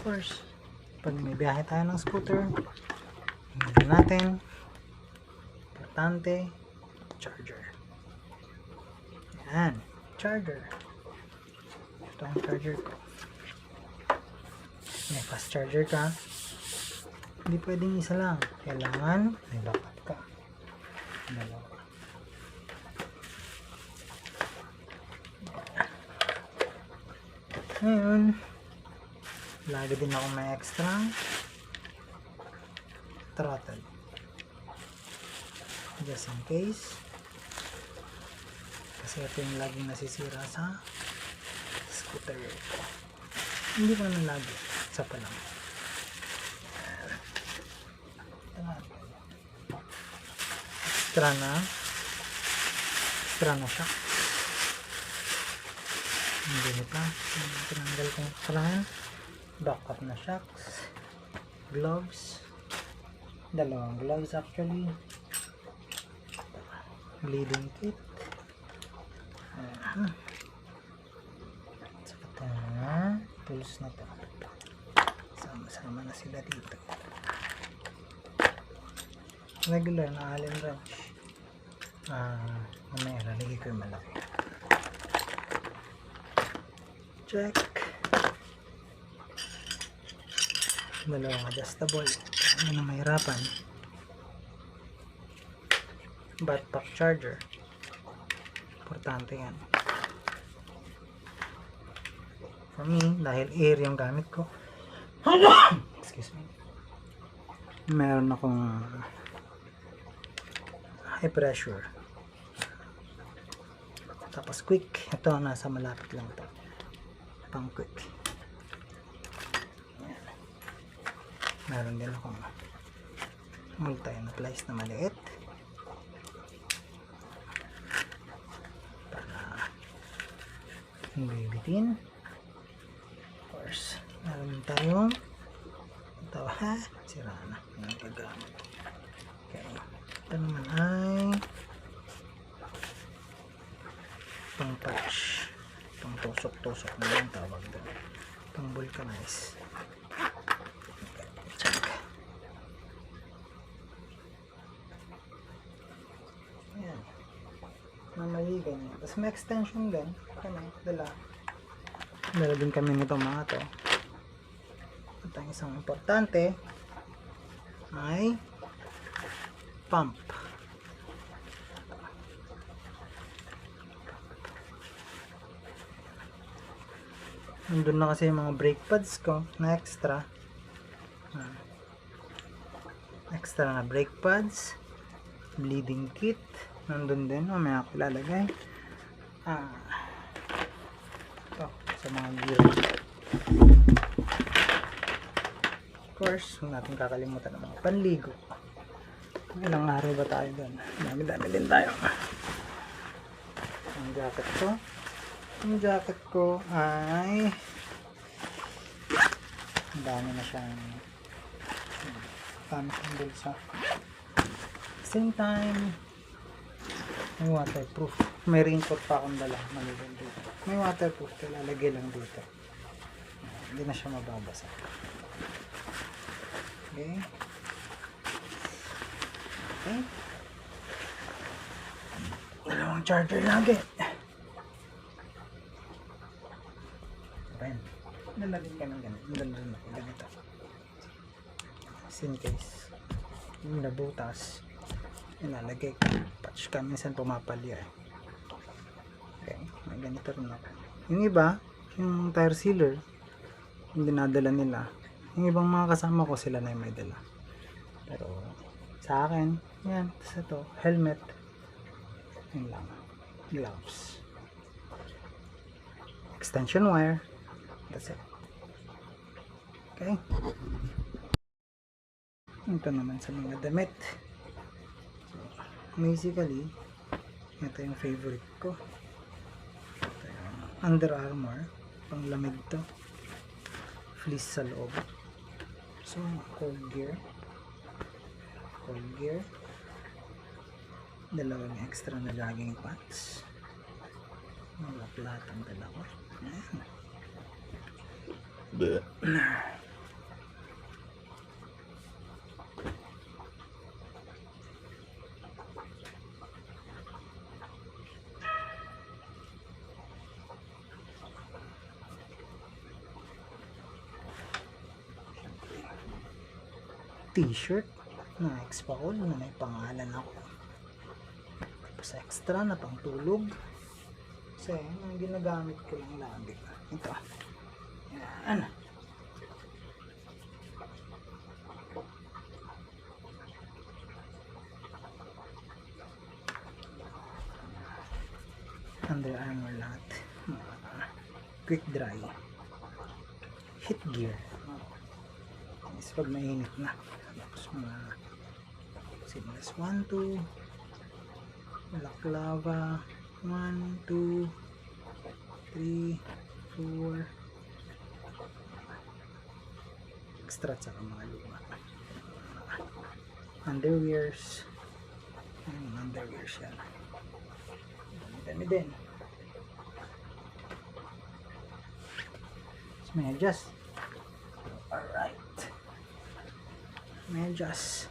course, pag may biyahe tayo ng scooter, hindi natin importante, charger. Yan, charger. Ito ang charger ko. May fast charger ka, hindi pwedeng isa lang, kailangan may backup ka. Dalawa. Ngayon, lagi din ako may extra throttle just in case, kasi ito yung laging nasisira sa scooter ko. Hindi ko naman lagi, isa pa lang. Extra na siya. Hindi pa. Tinanggal ko yung extrahan. Backup na shocks. Gloves. Dalawang gloves actually. Bleeding kit. Saka ito na. Tools na to. Sama-sama na sila dito. Regular na Allen wrench. Mamaya lalagay ko yung malaki. Check. Dalawang adjustable. Ano na mahirapan. Backpack charger. Importante yan. For me, dahil air yung gamit ko. Excuse me. Meron akong high pressure. Tapos quick. Ito nasa malapit lang to. Pang quick. Ayan. Meron din akong multi-plies na maliit. Para hindi bitin. Of course, meron tayong ito ha. Sira na. Yung paggamit. Okay. Ito naman ay pang patch. Pang tusok-tusok na yung tawag doon. Pang vulcanize. Okay, check. Ayan. Mamali ganyan. Tapos may extension din. Kami, dala din kami nito mga to. At ang isang importante ay pump. Nandun na kasi yung mga brake pads ko na extra. Extra na brake pads. Bleeding kit. Nandun din. May ako ilalagay. Ito. Sa mga gear. Of course, huwag natin kakalimutan ng mga panligo. Ilang araw ba tayo doon? Dami-dami din tayo. Ang jacket ko. Yung jacket ko ay dami na siyang gamit ang bulsa. Same time, may waterproof. May raincoat pa akong dala. Maliban dito. May waterproof. Lalagay lang dito. Hindi na siya mababasa. Okay. Okay. Dalawang charger lagi. Lalagyan ka ng ganito. In case yung nabutas, ilalagay ka. Patch ka. Minsan pumapalya eh. Okay. May ganito rin ako. Yung iba, yung tire sealer, yung dinadala nila. Yung ibang mga kasama ko, sila na yung may dala. Pero sa akin, yan. Tapos ito, helmet. Yun lang. Gloves. Extension wire. That's it. Okay. Ito naman sa mga damit. So, basically, ito yung favorite ko. Ito yung Under Armour. Panglamig to. Fleece sa loob. So, cold gear. Cold gear. Dalawang extra na jogging pants. Mga platang dalawa. Ayan. t-shirt na Expacol na may pangalan ako. Tapos extra na pang tulog. Kasi ang ginagamit ko lang lagi. Ito. Yan. Under Armour lahat. Quick dry. Heat gear. Is pag mainit na. Tapos mga seamless 1, 2 balaklava 1, 2 3, 4 extra tsaka mga luma. Underwears. Underwears yan. Dami din. Medyas. Alright. Medyas.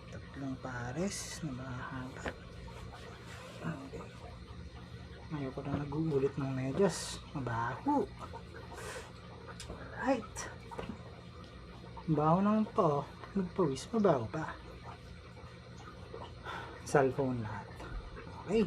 Tatlong pares na mahaba. Okay. Ayoko na nag-uulit ng medyas. Mabaho. Alright. Baho naman po. Nagpawis. Mabaho pa. Cellphone lahat. Okay.